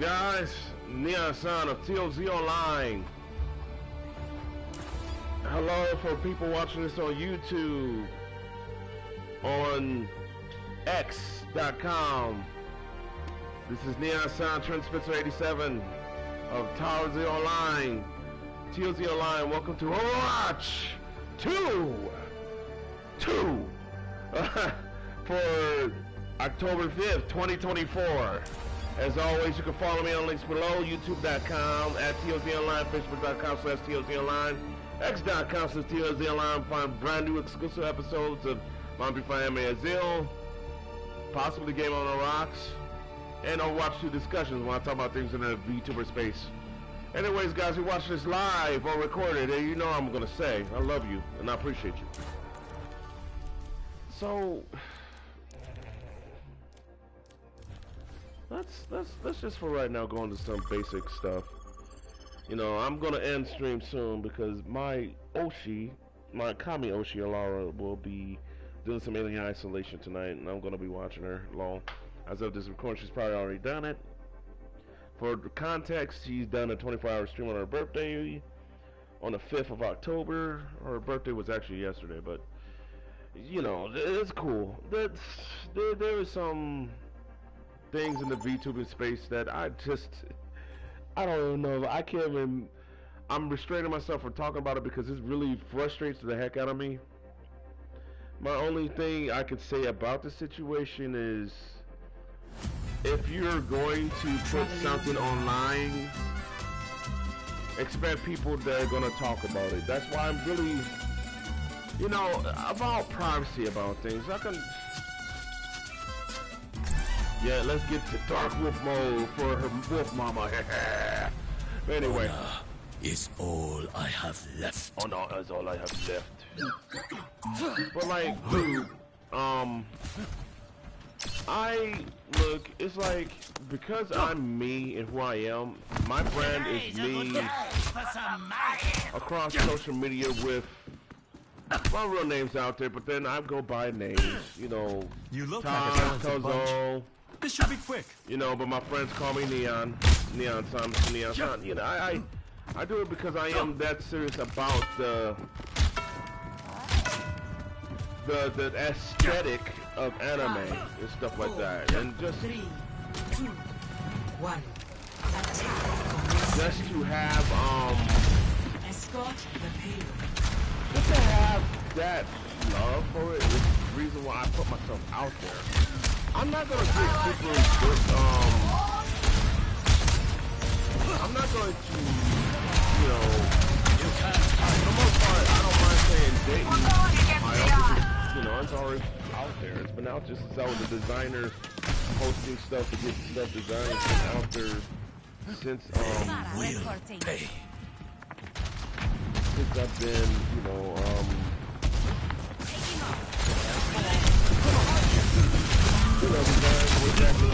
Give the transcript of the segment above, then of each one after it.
guys? Neon-san of TLZ Online. Hello for people watching this on YouTube, on X.com. This is Neon-san, Trent Spencer 87 of TLZ Online. TLZ Online, welcome to Overwatch 2 for October 5th, 2024. As always, you can follow me on links below, youtube.com, at TLZ Online, facebook.com/TLZ Online, x.com/TLZ Online. Find brand new exclusive episodes of Laundry Fire Anime Azil, possibly Game on the Rocks, and Overwatch 2 discussions when I talk about things in the VTuber space. Anyways, guys, who watch this live or recorded, you know what I'm going to say. I love you, and I appreciate you. So, let's just for right now go into some basic stuff. You know, I'm gonna end stream soon because my Kami Oshi Alara will be doing some Alien Isolation tonight, and I'm gonna be watching her. Lol. As of this recording, she's probably already done it. For the context, she's done a 24-hour stream on her birthday on the 5th of October. Her birthday was actually yesterday, but you know, it's cool. There is some things in the VTubing space that I don't even know. I can't even. I'm restraining myself from talking about it because it really frustrates the heck out of me. My only thing I could say about the situation is, if you're going to put something online, expect people that are going to talk about it. That's why I'm really, you know, about privacy about things. Yeah, let's get to Dark Wolf mode for her wolf mama. Anyway. Honor is all I have left. Honor is all I have left. But like, dude, it's like, because I'm me and who I am, my brand is me across social media with my real names out there, but then I go by names, you know, Tom, Tozo. This should be quick. You know, but my friends call me Neon-san, Neon-san. You know, I do it because I am that serious about the aesthetic of anime and stuff like that, and just 3, 2, 1. just to have Escort the payload. just to have that love for it is the reason why I put myself out there. I'm not gonna get super I'm not going to, you know, for the most part, I don't mind saying dating my because, you know, it's already out there. It's been out just since I was a designer, posting stuff to get stuff designed. It's been out there since I've been, you know, design, whatever,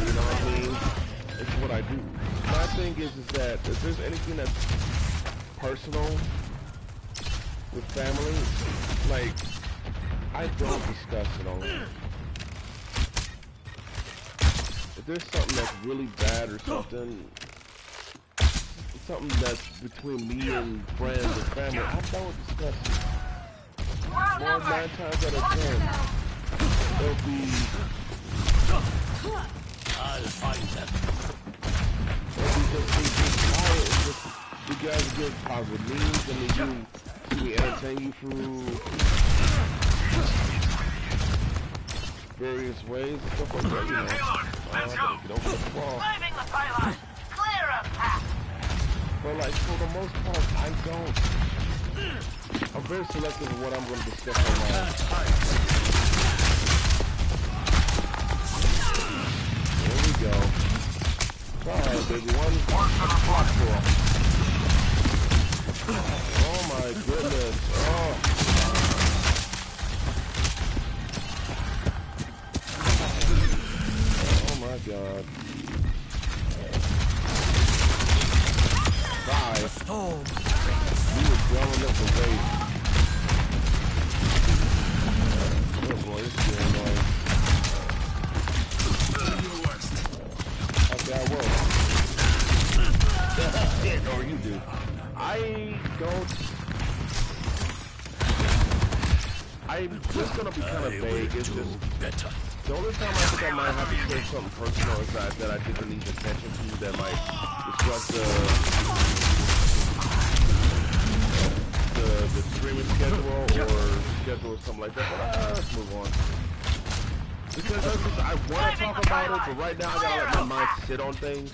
you know what I mean? It's what I do. My thing is that if there's anything that's personal with family, like, I don't discuss it online. If there's something that's really bad or something that's between me and friends and family, I don't discuss it. More than 9 times out of 10, it'll be, I'll find them. You guys get positive memes, and we entertain you through various ways and stuff like that, you know. Get over the wall. But like, for the most part, I'm very selective of what I'm going to discuss online. There we go. Alright, baby, one block for. Oh my goodness. Oh. Oh my god. 5. You were blowing up the weight. Oh boy, this is annoying. Okay, I will. Yeah, or you do. I don't. I'm just gonna be kind of vague. It's just the only time I think I might have to say something personal is that I think it needs attention to that might disrupt the streaming schedule or something like that. But let's move on. Because I want to talk about it, but right now I gotta let my mind sit on things.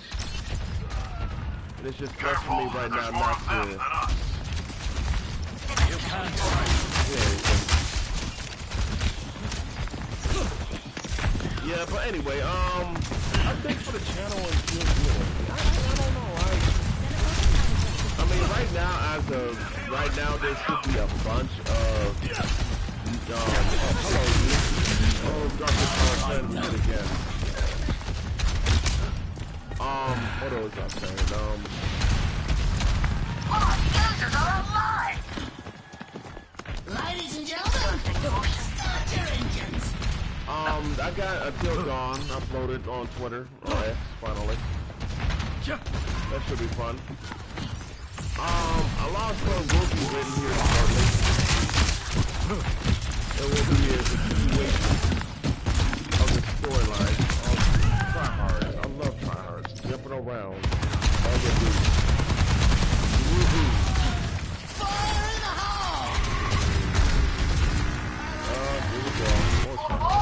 And it's just best for me right now not to. You can't. Yeah, but anyway, thanks for the channel and I don't know. I mean, right now, there should be a bunch of, hello, you. Oh, Dr. Paul, we did it again. What was I saying? Ladies and gentlemen, start your engines. I got Until Dawn uploaded on Twitter, or X, finally. That should be fun. A lot of stuff will be written here shortly. There will be a continuation of the storyline of tryhards. I love tryhards. Jumping around. All they do. Woohoo. Fire in the hole! Here we go. More time.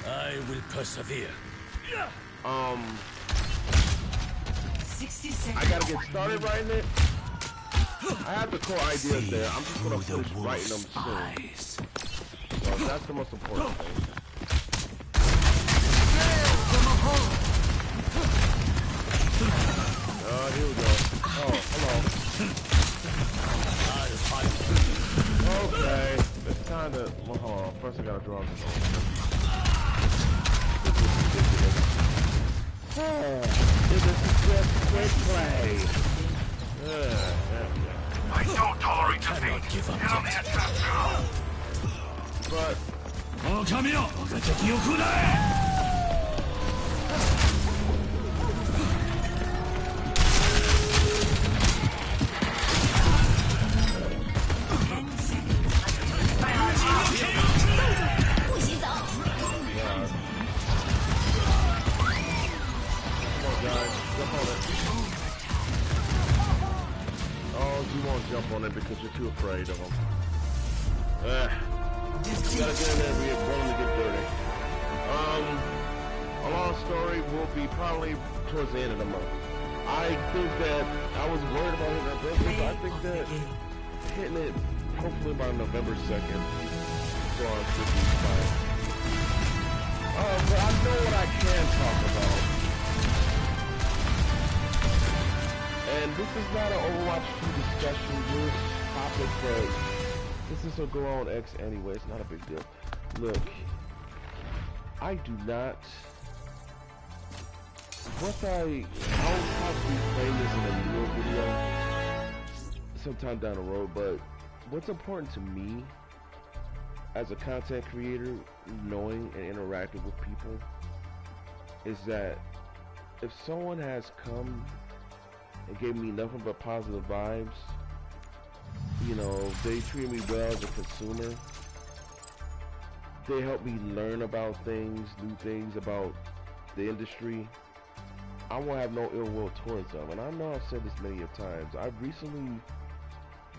I will persevere. 60 seconds. I gotta get started writing it. I have the core ideas there. I'm just gonna finish writing them soon. So that's the most important thing. Here we go. Oh, hello. Okay. It's time to. Well, hold on. First, I gotta draw this. This is just quick play. I don't tolerate defeat. Give up Give me a yet. chance now. But you won't jump on it because you're too afraid of them. You gotta get in there and be willing to get dirty. A long story will be probably towards the end of the month. I think that I was worried about hitting our birthday, but I think that hitting it hopefully by November 2nd. So on should be fine. But I know what I can talk about. And this is not an Overwatch 2 discussion, this topic, but this will go on X anyway, it's not a big deal. Look, I do not... I'll probably play this in a newer video sometime down the road, but what's important to me as a content creator, knowing and interacting with people, is that if someone has come and gave me nothing but positive vibes, you know, they treat me well as a consumer, they help me learn about things, new things about the industry, I won't have no ill will towards them. And I know I've said this many times.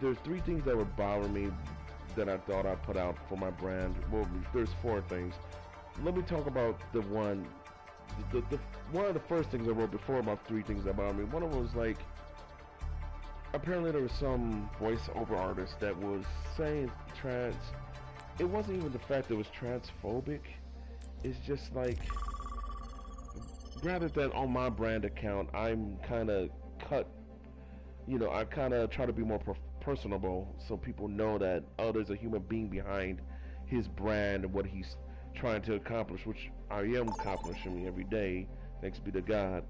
There's 3 things that would bother me that I thought I put out for my brand. Well, there's 4 things. Let me talk about the one of the first things I wrote before about 3 things that bother me. One of them was like, apparently there was some voiceover artist that was saying it wasn't even the fact that it was transphobic. It's just like, rather than on my brand account, I'm kind of cut, you know, I kind of try to be more personable so people know that, oh, there's a human being behind his brand and what he's trying to accomplish, which I am accomplishing every day, thanks be to God.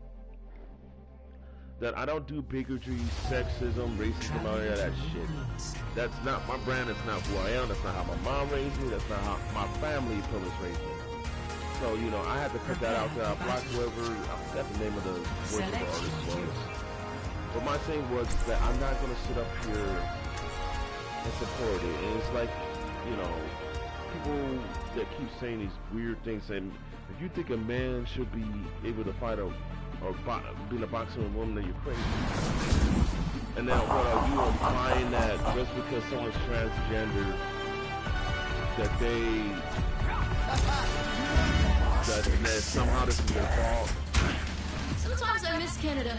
That I don't do bigotry, sexism, racism, all of that shit. That's not my brand, that's not who I am, that's not how my mom raised me, that's not how my family pillars raised me. So, you know, I had to put that out there. I blocked whoever, I forgot the name of the voiceover artist was. But my thing was that I'm not gonna sit up here and support it. And it's like, you know, people that keep saying these weird things, saying if you think a man should be able to fight be in a boxing with a woman, then you're crazy. And then what are you implying that just because someone's transgender that somehow this is their fault? Sometimes I miss Canada.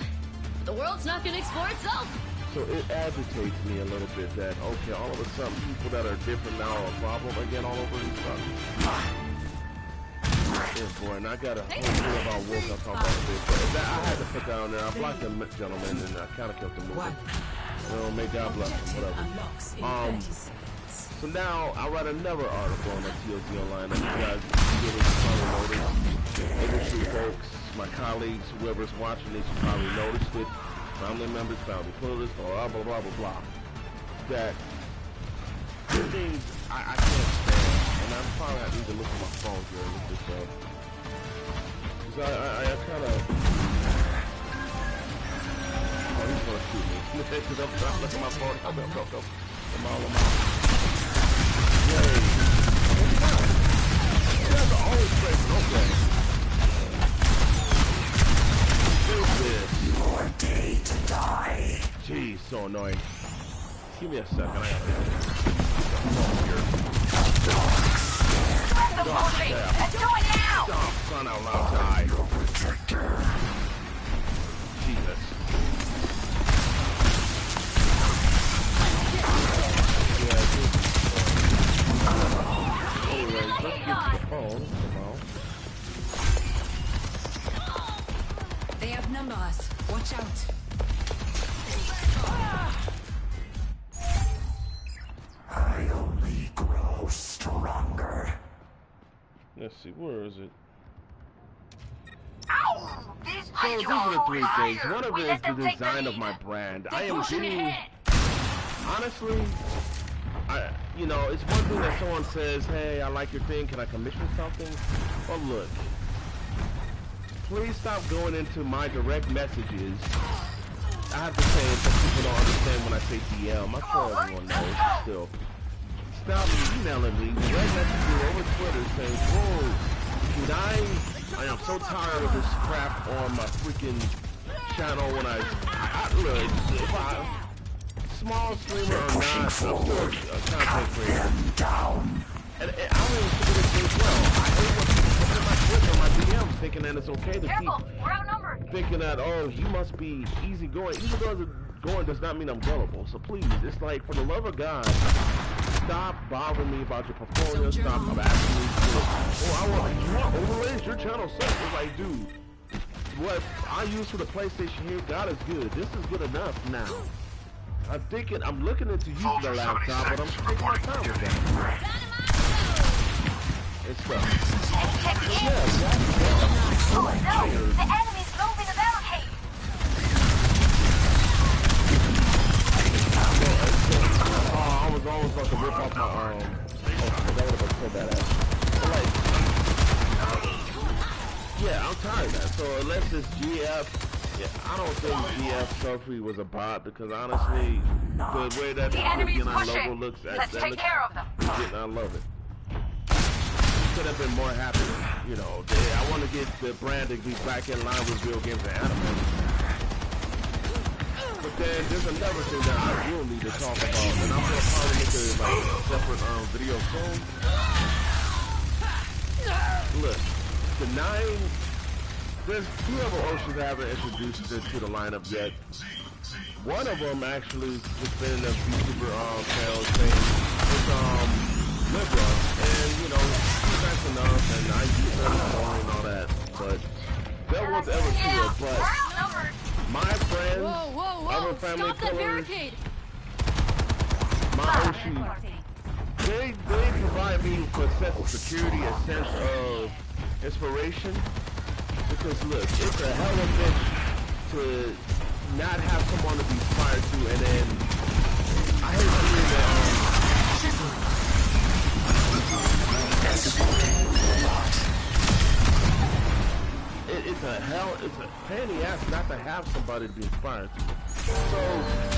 The world's not gonna explore itself. So it agitates me a little bit that, okay, all of a sudden people that are different now are a problem again all over these stuff. Yeah, boy, and I got a whole thing about woke up talking about this. But I had to put that on there. I blocked the gentleman and I kind of kept the moving. Well, may God bless him, whatever. So now I write another article on the TLC Online that you guys probably noticed. Industry folks, my colleagues, whoever's watching this, you probably noticed it. Family members, family pillars, or blah, blah, blah, blah, blah. That things I can't stand. And I'm probably I need to look at my phone here and look this up. Because I kind of... Oh, he's going to shoot me. Because I'm trying to look at my phone. I'm all on my... Yay. You guys are always crazy. Okay. Your day to die. Jeez, so annoying. Give me a second. I gotta get Let's do it now! Stop, son out loud, die. Jesus. Anyways, let's get to the phone somehow. They outnumber us. Watch out. I only grow stronger. Let's see, where is it? Ow! These So these are the three things. One of it is the design of my brand. I am being, honestly, you know, it's one thing that someone says, hey, I like your thing, can I commission something? Well, look, please stop going into my direct messages. I have to say it so people don't understand when I say DM. I'm sure everyone knows, but still. Stop emailing me, direct messaging over Twitter saying, whoa, dude, I am so tired of this crap on my freaking channel when I look, if I, small streamer or not, I'm still a content creator. And I don't even figure this thing well. I hate what people put in my Twitter or my DMs thinking that it's okay to keep thinking that, oh, you must be easygoing. Easygoing does not mean I'm gullible. So please, it's like, for the love of God, stop bothering me about your portfolio. Stop asking me you want overlays? Your channel sucks. It's like, dude, what I use for the PlayStation here, God is good. This is good enough now. I'm looking into using the laptop, but I'm taking my time with that. It's well. The enemy's moving the barricade! I was almost about to rip off my arm. That would have been so badass. But like, yeah, I'm tired of that. So unless it's GF, yeah, I don't think GF Trophy was a bot because honestly, the way that the logo looks, I love it. Could have been more happy, you know. I want to get the brand to be back in line with video games and anime. But then there's another thing that I will need to talk about, and I'm gonna probably make a separate video soon. Look, there's two other oceans I haven't introduced to the lineup yet. One of them actually has been a YouTuber channel saying it's Libra, and you know, she's nice enough, and I use her and all that, but that was ever true. But my friends, other family pillars, my Oshi, they provide me with a sense of security, a sense of inspiration. Because look, it's a hell of a bitch to not have someone to be inspired to, and then I hate hearing that. it's a pain in the ass not to have somebody to be inspired to. So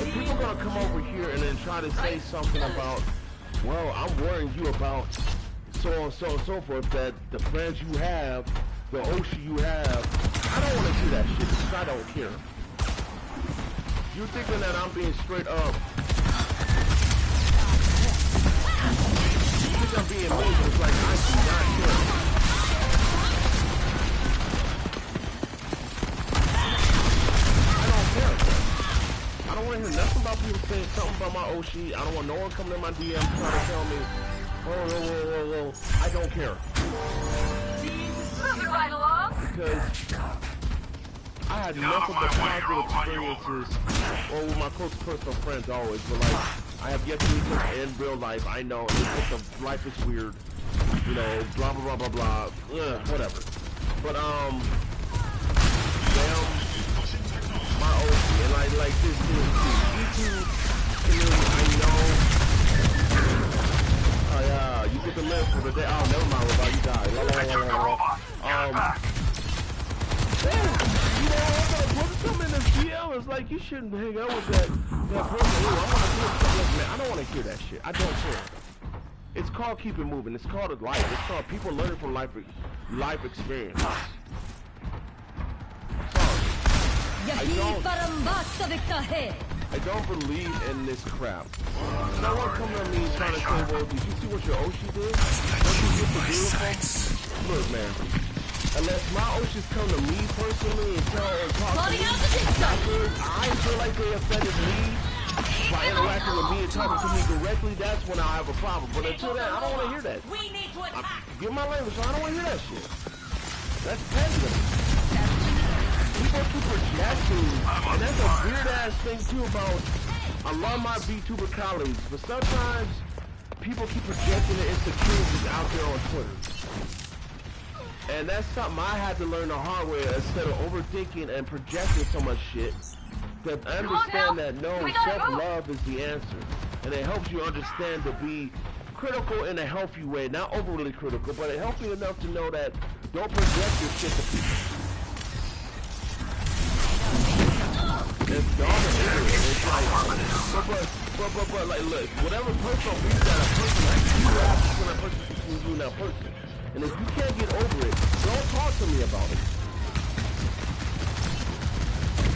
if people are gonna come over here and then try to say something about, well, I'm worrying you about so on, so and so forth, that the friends you have, the Oshi you have, I don't want to do that shit because I don't care. You thinking that I'm being straight up? You think I'm being mean? It's like I do not care. I don't want to hear nothing about people saying something about my Oshi. I don't want no one coming in my DM trying to tell me, whoa. I don't care. Moving right along. Because I had nothing but positive experiences, or with my close personal friends always, but like, I have yet to meet them in real life. I know, it's just life is weird, you know, blah, blah, blah, blah, blah, whatever. But, damn, my OG, and like this YouTube community, I know. Oh yeah, you get the live for the day. Oh, never mind, Robot, you died. You know, I'm gonna put something in this DM. It's like you shouldn't hang out with that person. Ooh, I want to do something. Man, I don't want to hear that shit. I don't care. It's called keep it moving. It's called life. It's called people learning from life experience. I don't believe in this crap. No one come to me trying to say, well, did you see what your Oshi did? Don't you get the deal from? Look, man. Unless my Oshis come to me personally and tell and talk to me, I feel like they offended me by interacting with me and talking to me directly, that's when I have a problem. But until then, I don't want to hear that. Get my language, I don't want to hear that shit. That's petty. People keep projecting, and that's a weird ass thing too about a lot of my VTuber colleagues, but sometimes people keep projecting the insecurities out there on Twitter. And that's something I had to learn the hard way instead of overthinking and projecting so much shit. To understand that no, self-love is the answer. And it helps you understand to be critical in a healthy way, not overly critical, but it helps you enough to know that don't project your shit to people. It's dumb and ignorant. It's like, but like, look, whatever personal beef that a person has, you have between that person, between you and that person. And if you can't get over it, don't talk to me about it.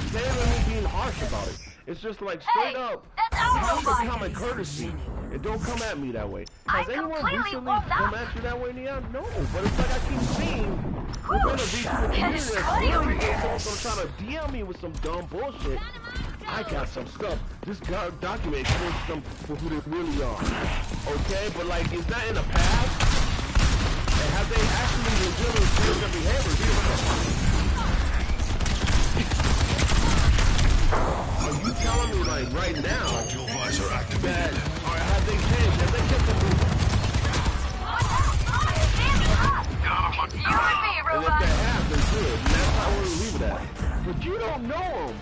Stay with me being harsh about it. It's just like straight up, have some common courtesy, and don't come at me that way. Has anyone recently come at you that way, Neon? No, but it's like I keep seeing within a VTuber community that's someone's trying to DM me with some dumb bullshit. I got some stuff. This document shows them for who they really are. Okay, but like, is that in the past? And have they actually legitimately changed their behaviors? Are you telling me, like, right now, that, or have they changed? Have they kept the movement? And if they have, then good. And that's how we'll leave it at. But you don't know them.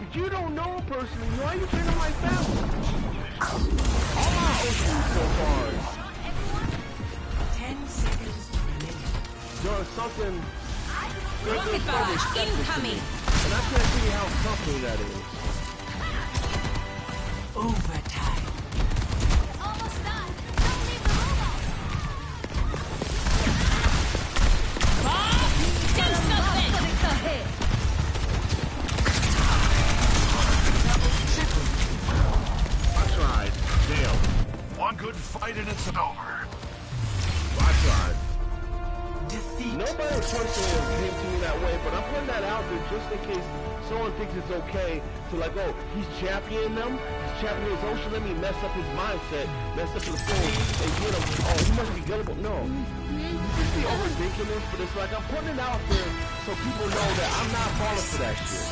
If you don't know them personally, why are you treating them like family? All my Oshis so far. 10 seconds remaining. Doing something. Rocket barrage incoming. And I can't see how comfortable that is. Overtime. Almost done. Don't leave the robot. Do something. I tried. Damn. One good fight and it's over. I tried. Defeat. Nobody personally came to me that way, but I'm putting that out there just in case someone thinks it's okay to like, oh, he's championing them, he's championing his Ocean, let me mess up his mindset, mess up his soul, and get him, oh, he must be gullible. No. You see overthinking this, but it's like I'm putting it out there so people know that I'm not falling for that shit.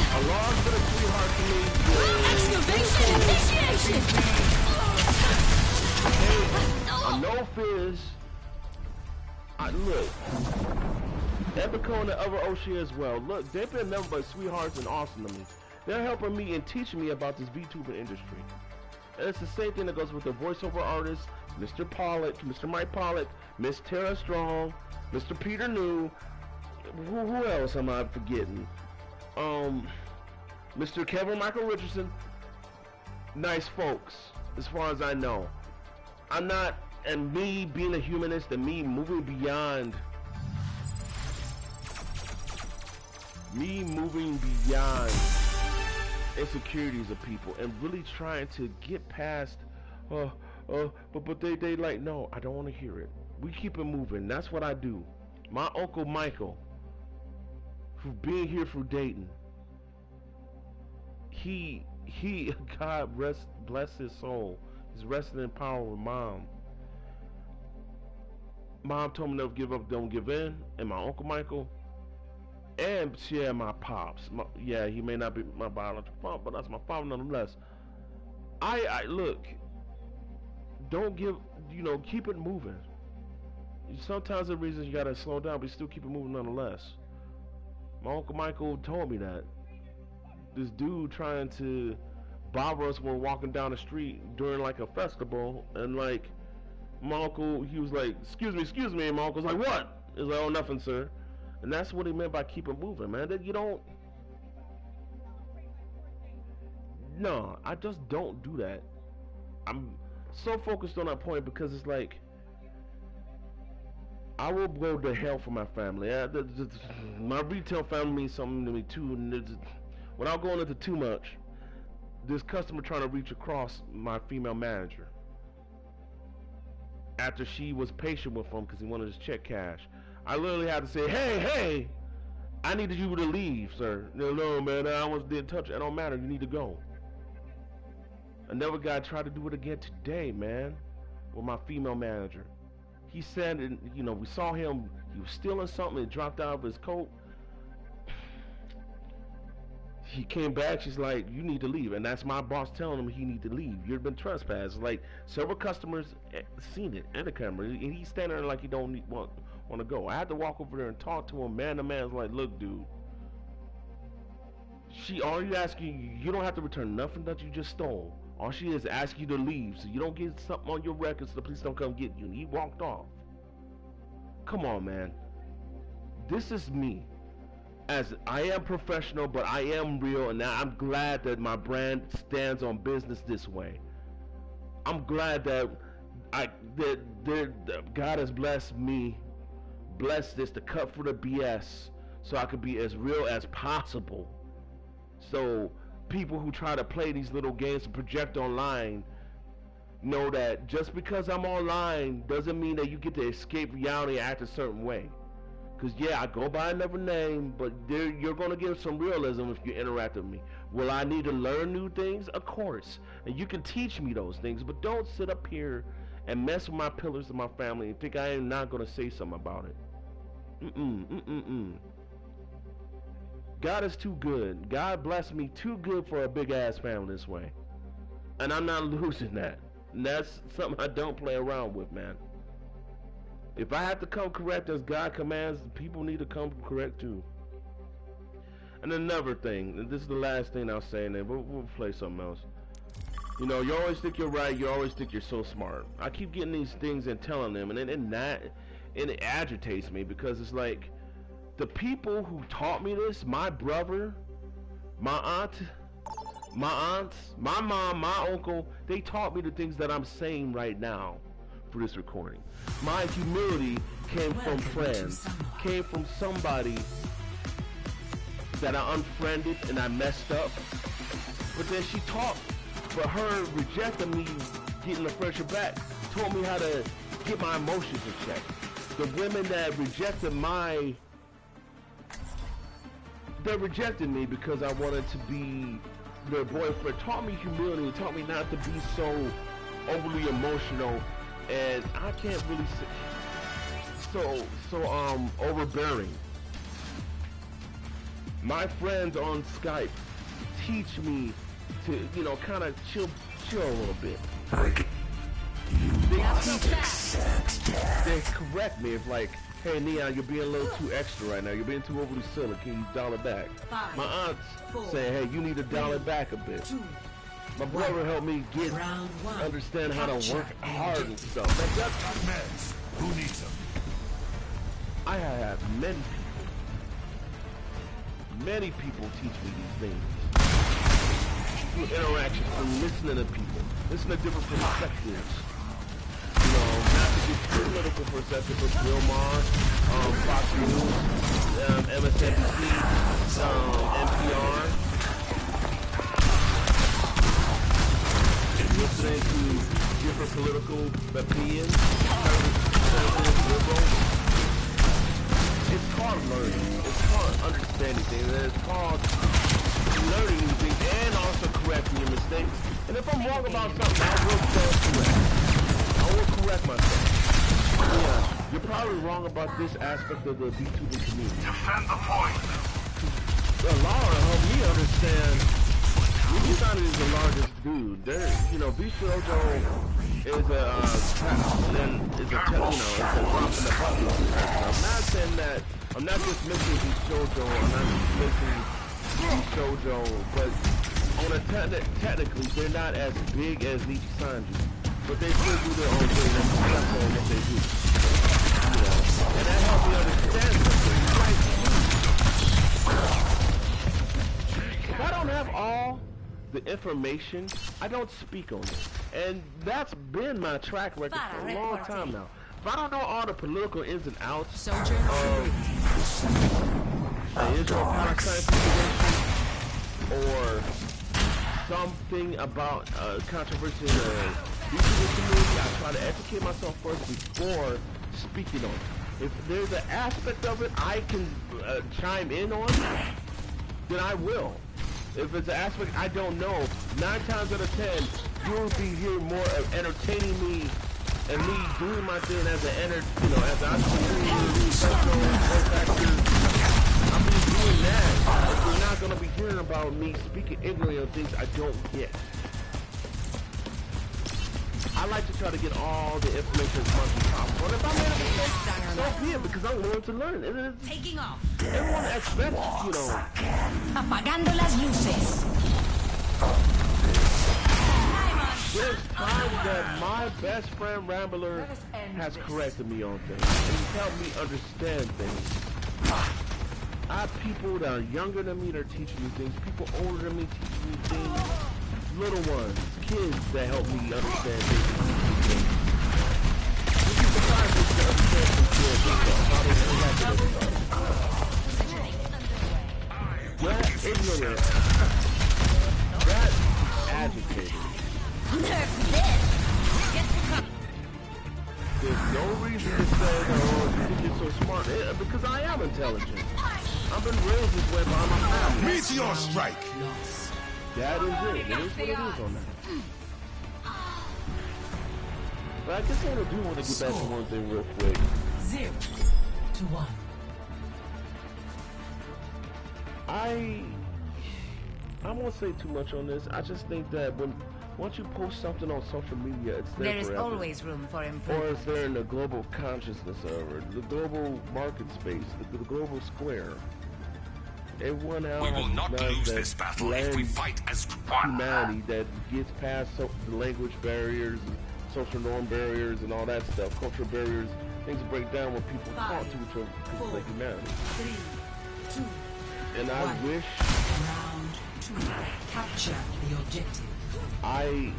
Alarm's been a sweetheart to me. Excavation initiation. Hey, a no fizz. Look, Epico and the other Oshi as well. Look, they've been nothing but sweethearts and awesome to me. They're helping me and teaching me about this VTuber industry. And it's the same thing that goes with the voiceover artists, Mr. Pollock, Mr. Mike Pollock, Miss Tara Strong, Mr. Peter New. Who else am I forgetting? Mr. Kevin Michael Richardson. Nice folks, as far as I know. I'm not, and me being a humanist and me moving beyond insecurities of people and really trying to get past, but they like, no, I don't want to hear it. We keep it moving. That's what I do. My Uncle Michael, for being here for Dayton, he God bless his soul. He's resting in power with Mom. Mom told me never give up, don't give in. And my Uncle Michael, and yeah, my pops. Yeah, he may not be my biological father, but that's my father nonetheless. I look, don't give, keep it moving. Sometimes the reasons you gotta slow down, but still keep it moving nonetheless. My Uncle Michael told me that. This dude trying to bother us when we're walking down the street during like a festival, and like my uncle, he was like, excuse me, and my uncle's like, what? He's like, oh, nothing, sir. And that's what he meant by keep it moving, man. That you don't, no, I just don't do that. I'm so focused on that point because it's like, I will go to hell for my family. My retail family means something to me too, and without going into too much, this customer trying to reach across my female manager after she was patient with him because he wanted his check cash. I literally had to say, hey, I needed you to leave, sir. No, man, I didn't touch it. It don't matter. You need to go. Another guy tried to do it again today, man, with my female manager. He said, we saw him, he was stealing something, it dropped out of his coat. He came back, she's like, you need to leave. And that's my boss telling him he need to leave. You've been trespassed. Like, several customers seen it in the camera, and he's standing there like he don't want to go. I had to walk over there and talk to him, man to man. I was like, look, dude, all you asking, you don't have to return nothing that you just stole. All she is asking you to leave so you don't get something on your record so the police don't come get you. And he walked off. Come on, man. This is me. As I am professional, but I am real, and I'm glad that my brand stands on business this way. I'm glad that God has blessed me, blessed this to cut for the BS, so I can be as real as possible. So people who try to play these little games and project online know that just because I'm online doesn't mean that you get to escape reality and act a certain way. Because, yeah, I go by another name, but you're going to get some realism if you interact with me. Will I need to learn new things? Of course. And you can teach me those things, but don't sit up here and mess with my pillars of my family and think I am not going to say something about it. God is too good. God blessed me too good for a big-ass family this way. And I'm not losing that. And that's something I don't play around with, man. If I have to come correct as God commands, people need to come correct too. And another thing, and this is the last thing I'll say, and then we'll play something else. You always think you're right, you always think you're so smart. I keep getting these things and telling them, and it agitates me because it's like, the people who taught me this, my brother, my aunt, my aunts, my mom, my uncle, they taught me the things that I'm saying right now for this recording. My humility came from friends, came from somebody that I unfriended and I messed up. But then she taught, for her rejecting me, getting the pressure back, taught me how to get my emotions in check. The women that rejected they rejected me because I wanted to be their boyfriend, taught me humility, taught me not to be so overly emotional, and I can't really say so overbearing. My friends on Skype teach me to, kind of chill a little bit. They correct me if like, hey Neon, you're being a little too extra right now. You're being too overly silly. Can you dial it back? My aunts say, hey, you need to dial it back a bit. My brother helped me understand how to work hard and stuff. Meds. Who needs them? I have had many people teach me these things. Through interactions, from listening to people, listening to different perspectives. You know, not to get political perspective, but Bill Maher, Fox News, MSNBC, NPR. Listening to different political opinions, liberal. It's called learning. It's called understanding things. And it's called learning new things and also correcting your mistakes. And if I'm wrong about something, I will self-correct. I will correct myself. Yeah, you're probably wrong about this aspect of the VTuber community. Defend the point. Laura helped me understand. Nissan is the largest dude. You know, Bishojo is a drop in the bucket. I'm not saying that. I'm not just missing Bishojo. I'm not just missing Bishojo, but on a technically, they're not as big as Nichisanji, but they still do their own thing. That's successful in what they do. You know, and that helped me understand something. If I don't have all the information, I don't speak on it. And that's been my track record for a long time now. If I don't know all the political ins and outs of the Israel-Palestine situation, or something about controversy in the YouTube community, I try to educate myself first before speaking on it. If there's an aspect of it I can chime in on, then I will. If it's an aspect I don't know, 9 times out of 10, you'll be hearing more of entertaining me and me doing my thing as an as an entrepreneur, professional, actor. I'll be doing that. But you're not gonna be hearing about me speaking ignorantly of things I don't get. I like to try to get all the information as much as possible. And if I made a mistake, so be it, because I'm willing to learn. Taking off. Everyone expects, you know. Apagando las luces. There's times that my best friend Rambler has corrected me on things. And he's helped me understand things. I have people that are younger than me that are teaching me things. People older than me teaching me things. Little ones, kids that help me understand things. You'd be surprised if you understand some kids and stuff, how they interact with stuff. That ignorant, that agitated. There's no reason to say, oh, you think you're so smart. Because I am intelligent. I've been raised this way by my family. Meteor strike. That is it. It is what it is on that. But I guess I do want to get back to one thing real quick. 0-1. I won't say too much on this. I just think that once you post something on social media, it's there There is forever. always room for Or improvement. it's there in the global consciousness of it, the global market space, the global square. Everyone else We will not knows lose that this battle if we blends fight as one. humanity that gets past the language barriers, and social norm barriers, and all that stuff, cultural barriers. Things break down when people talk to each other because of humanity. 3, 2, And I wish round 2. Capture the objective. I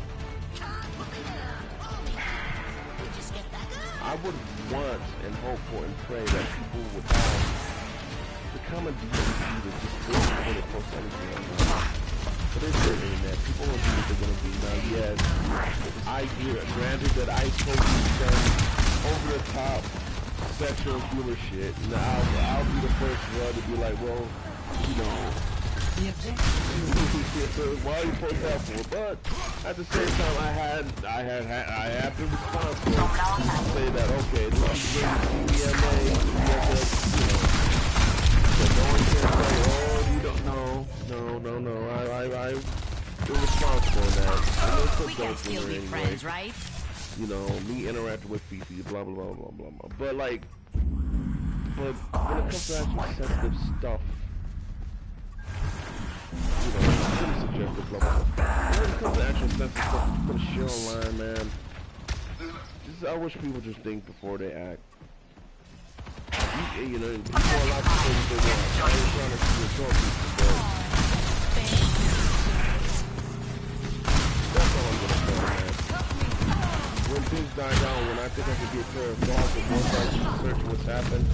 would want and hope for and pray that people would have the common decency to just do it before they post anything on there. But it's the internet. People will do what they're going to do. Now, yes, I hear, granted that I post some over-the-top sexual humor shit, and I'll be the first one to be like, well, you know, The objective. why you post that for? But at the same time, I have been responsible to say that okay, this is really CDMA, you know, so no one can say, oh, you don't know, no. I've been responsible in that. We can still be friends, right? You know, me interacting with Fifi, blah blah blah blah blah blah. But like, when it comes to actually sensitive stuff. You know, it's pretty subjective, blah, blah, blah. When it comes to actual sensitive stuff you put a shit online, man, I wish people just think before they act. you know, people are allowed to say what they want. I ain't trying to see the trophies, but that's all I'm gonna say, man. When things die down, when I think I can get clear of thoughts and once I research what's happened,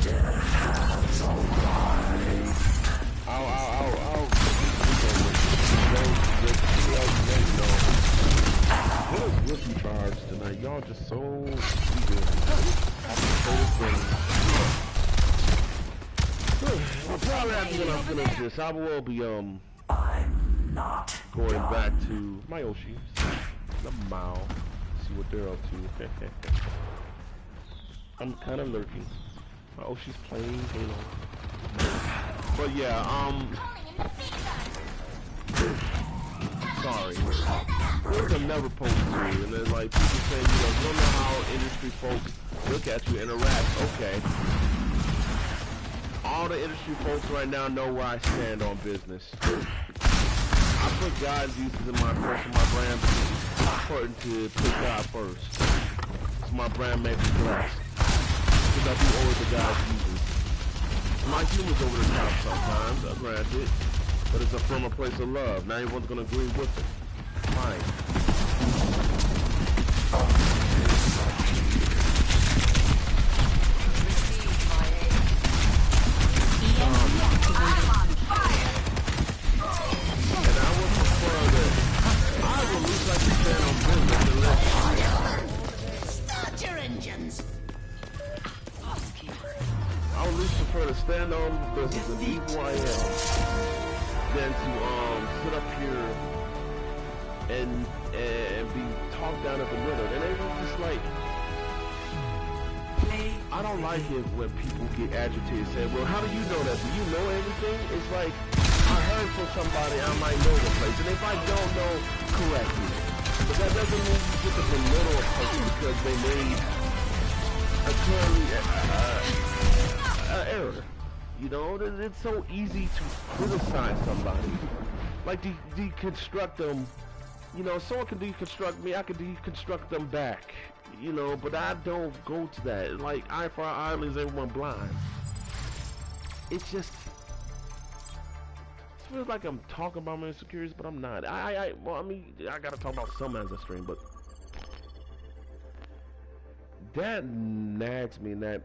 what is with you charge tonight? Y'all just so eager. Well, probably after when I finish this, I will be I'm not going back to my Yoshi, the Mao, see what they're up to. I'm kind of lurking. My Yoshi's playing Halo. But yeah, sorry. Things are never supposed to, and then like people say, you don't know how industry folks look at you, interact. Okay. All the industry folks right now know where I stand on business. I put God's uses in my personal brand because it's important to put God first. So my brand may be blessed. Because I do owe it to God's uses. My humor's over the top sometimes, granted, but it's from a place of love. Not everyone's gonna agree with it. Fine. And I would prefer that I would at least like to stand on business unless Start your engines. I would at least prefer to stand on business and be who I am than to sit up here and be talked down at the middle. And it's just like, I don't like it when people get agitated saying, well, how do you know that? Do you know everything? It's like, I heard from somebody I might know the place. And if I don't know, correct me. But that doesn't mean you get to belittle a person because they made a clearly error. You know, it's so easy to criticize somebody. Like deconstruct them. You know, someone can deconstruct me, I can deconstruct them back. You know, but I don't go to that. Like, eye for eye leaves everyone blind. It's just, it feels like I'm talking about my insecurities, but I'm not. Well, I mean, I gotta talk about some as a stream, but that nags me, and that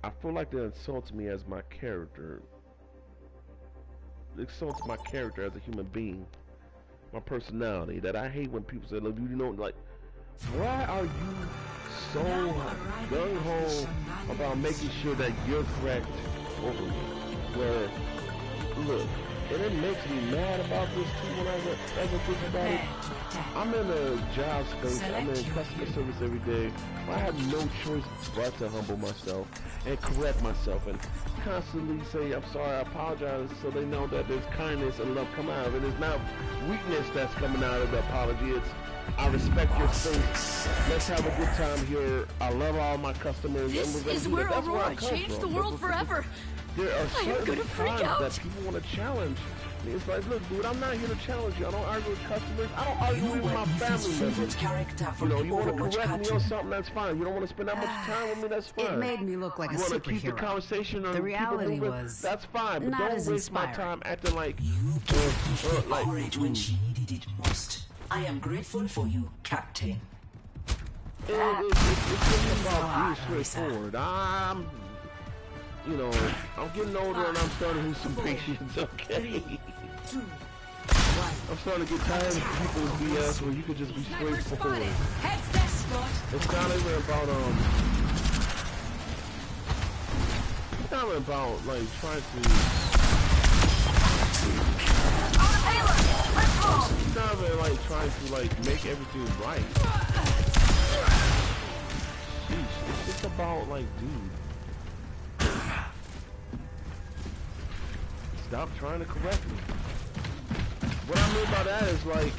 I feel like that insults me as my character. It insults my character as a human being, my personality. That I hate when people say, look, you know, like, why are you so gung-ho about making sure that you're correct over me? Where, look, and it makes me mad about this too when I think about it. I'm in a job space, I'm in customer service every day. I have no choice but to humble myself and correct myself and constantly say, I'm sorry, I apologize, so they know that there's kindness and love coming out of it. It's not weakness that's coming out of the apology, it's I respect your space. Let's have a good time here. I love all my customers. This is where Aurora changed the world forever. There are certain times out. that people want to challenge. It's like, look, dude, I'm not here to challenge you. I don't argue with customers. I don't argue with my family members. You know, you want to correct me on something, that's fine. You don't want to spend that much time with me, that's fine. It made me look like a You want to keep the superhero. conversation on The reality people moving, was that's fine. But not don't as waste my inspiring. time acting like, Courage when she needed it most. I am grateful for you, Captain. it's just about being straightforward. You know, I'm getting older and I'm starting to lose some patience, okay? I'm starting to get tired of people's BS where you could just be straightforward. Heads that spot. It's not even about, it's not even about, like, trying to, it's not even, like, trying to, like, make everything right. Sheesh, it's just about, like, dude. Stop trying to correct me. What I mean by that is like,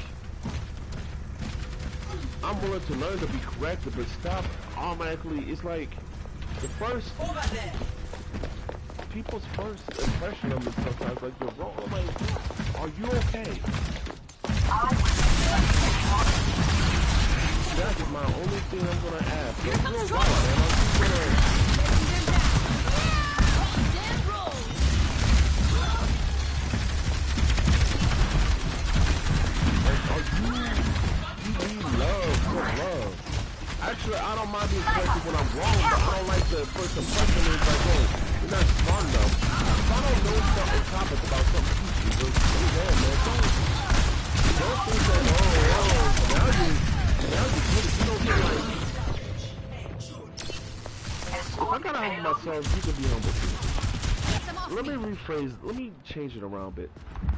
I'm willing to learn to be corrected, but stop automatically. It's like the first, people's first impression of me sometimes like you're wrong. I'm like, are you okay? That is my only thing I'm gonna ask. Here comes You're trouble. right, man. I'm just gonna sure I don't mind being corrected when I'm wrong, but I don't like the first impression is like, oh, you're not smart enough. If I don't know something topic about something future, just stay there, man. Don't think that, now you get it. You don't get like, if I gotta humble myself, you can be humble too. Let me rephrase, let me change it around a bit.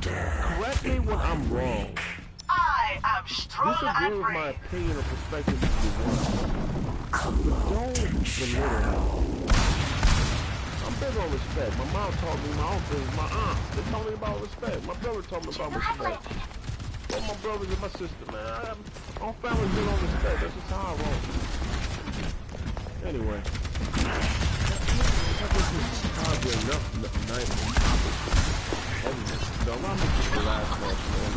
Correct me when I'm wrong. I am strong Disagree and with free. my opinion or perspective if you want. But don't belittle me. I'm big on respect. My mom taught me my own things. My aunt, they taught me about respect. My brother taught me about respect. Both my brothers and my sister, man. All families big on respect. That's just how I roll. Anyway. Probably enough night heaviness. So I'm not making the last match, man.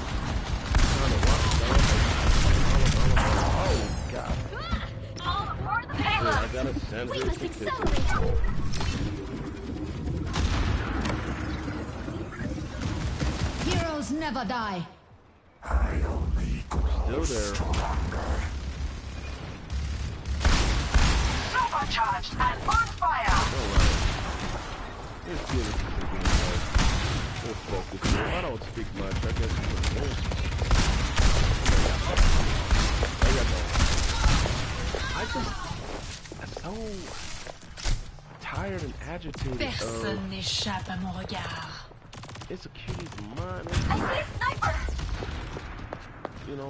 Trying to watch oh god. All aboard the I payload. gotta send We her must to kitchen. accelerate. Heroes never die. Still there. Supercharged and on fire. Alright. Let's get it to the game, guys. Let's focus here. I don't speak much. I guess it's a I'm so tired and agitated. Personne n'échappe à mon regard. It's a cutie mind. I see a sniper. You know.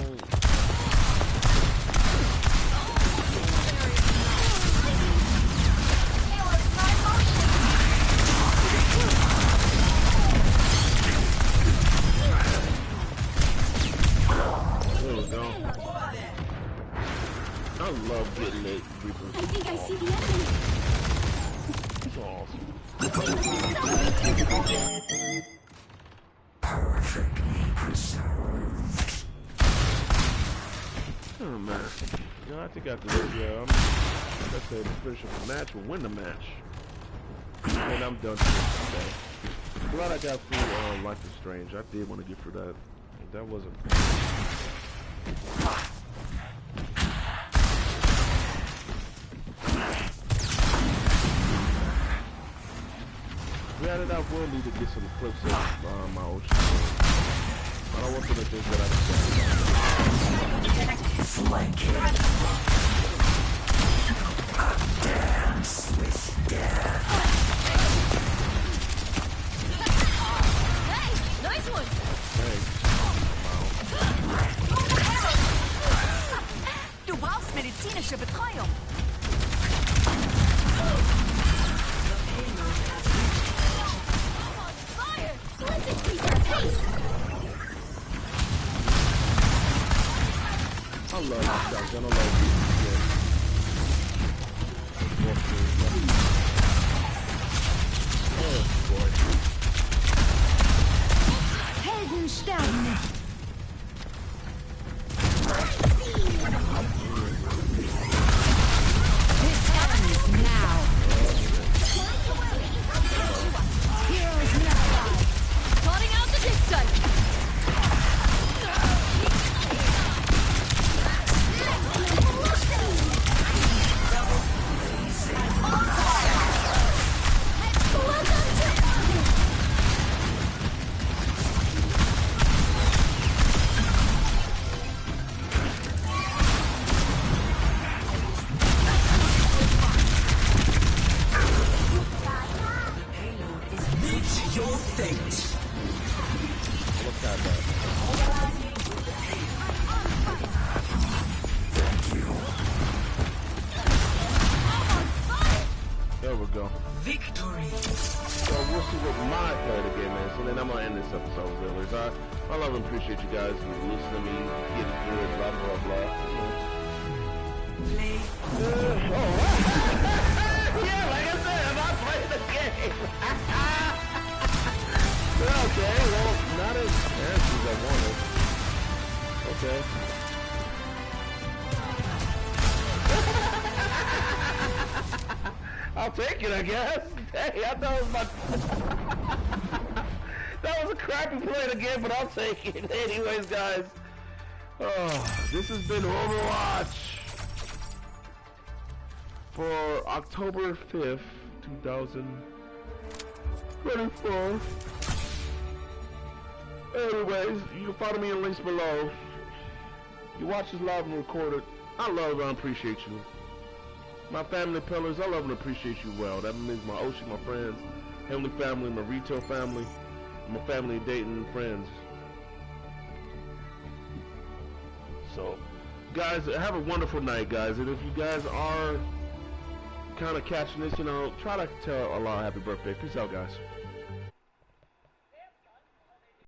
Payload is not in motion. There we go. I love getting it. I think I see the enemy. It's awesome. Perfectly preserved. Oh man. You know, I think after this, yeah, like I said, finish up the match, we'll win the match. And I'm done for today. Glad I got through Life is Strange. I did want to get through that. That wasn't. Granted, I will need to get some clips of my old shit. I don't want them to think that I'm Flanking. Dance with death. Hey, nice one. Thanks. Du brauchst medizinische Betreuung. Fire. Let's increase our pace. I love this stuff. I don't like these shit. Oh boy. Helden sterben nicht. This ends now. Heroes never die. Plotting out the dig site. Meet your fate. Look at that. There we go. Victory. So we'll see what my third again is, and then I'm gonna end this episode with it. I love and appreciate you guys listening to me, getting through it, blah blah blah. Play. Yeah, like I said, I'm not playing the game. Okay, well, not as fast as I wanted. Okay. I'll take it, I guess. Hey, I thought it was my... That was a crappy play again, but I'll take it. Anyways, guys. Oh, this has been Overwatch. for October 5th, 2024. Anyways, you can follow me in the links below. You watch this live and recorded. I love and appreciate you. My family pillars, I love and appreciate you well. That means my Oshi, my friends, Heavenly family, my retail family, my family dating friends. So, guys, have a wonderful night, guys. And if you guys are kind of catching this, you know, try to tell Allah happy birthday. Peace out, guys.